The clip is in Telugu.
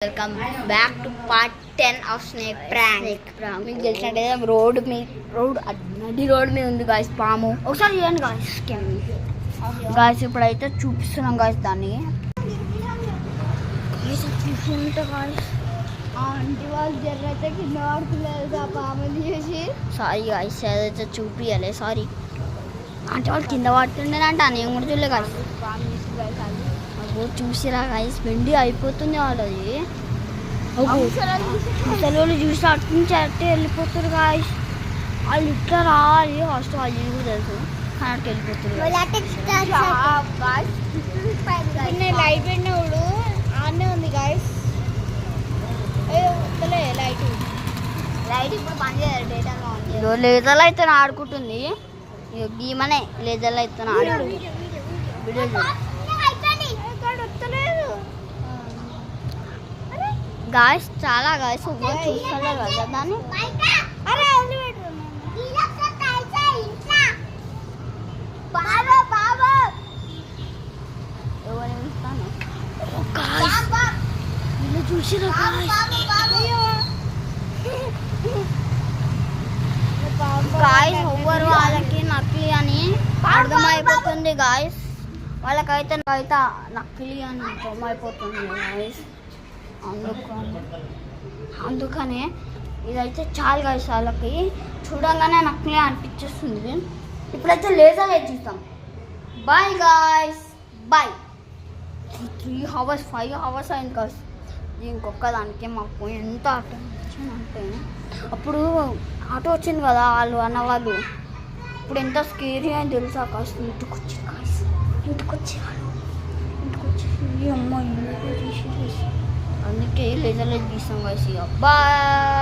Welcome back to part 10 of snake prank. మీకు తెలిసినట్టే రోడ్ నది రోడ్ మీద ఉంది గాయస్ పాము. ఒకసారి చూడండి గాయస్ ఇప్పుడైతే చూపిస్తున్నాం గాయస్ దాన్ని. చూసుకుంటే గాయస్ ఆంటీ వాళ్ళు జర్రైతే కింద పడుతున్నారు ఆ పాముని చూసి. సారీ గాయస్ అదైతే చూపించాలి, సారీ. అంటే వాళ్ళు కింద పడుతుండేనంట, నేను కూడా చూడలే గాయస్. పాము చూసి గాయస్ చూసిరా గాయస్, వెండి అయిపోతుంది వాళ్ళది. ముసలి చూసి అటు నుంచి అట్టే వెళ్ళిపోతారు గాయస్. వాళ్ళు ఇట్లా రావాలి ఫస్ట్, వాళ్ళు కూడా తెలుసు కానీ అటు వెళ్ళిపోతారు. లైట్ పెట్టినప్పుడు ఆనే ఉంది గాయస్. లైట్ ఇప్పుడు పని చేయదు, డేటాలో లేజర్లు అయితే ఆడుకుంటుంది. గీమనే లేజర్లు అయితే ఆడుకుంటుంది. గాయస్ చాలా గాయస్ చూస్తలే కదా దాన్ని. చూసిరా గాయస్ ఎవ్వరు వాళ్ళకి నకిలీ అని అర్థమైపోతుంది గాయస్. వాళ్ళకైతే నకిలీ అని అర్థమైపోతుంది గాయస్. అందుకనే ఇదైతే చాలా గాయస్ వాళ్ళకి చూడంగానే నకిలీ అనిపించేస్తుంది. ఇప్పుడైతే లేజర్ అయితే చూస్తాం. Bye guys, bye. 3 hours 5 hours అయింది గాయస్. ఇంకొక దానికి మాకు ఎంత అటెన్షన్ అంటే, అప్పుడు ఆటో వచ్చింది కదా వాళ్ళు అన్నవాళ్ళు, ఇప్పుడు ఎంత స్కేరీ అని తెలుసా గాయస్. ఇంటికి వచ్చి గాయస్, ఇంటికి వచ్చి అమ్మ ఇంటికి తీసి అందుకే లేజర్లో తీస్తాం గాయస్. బాయ్.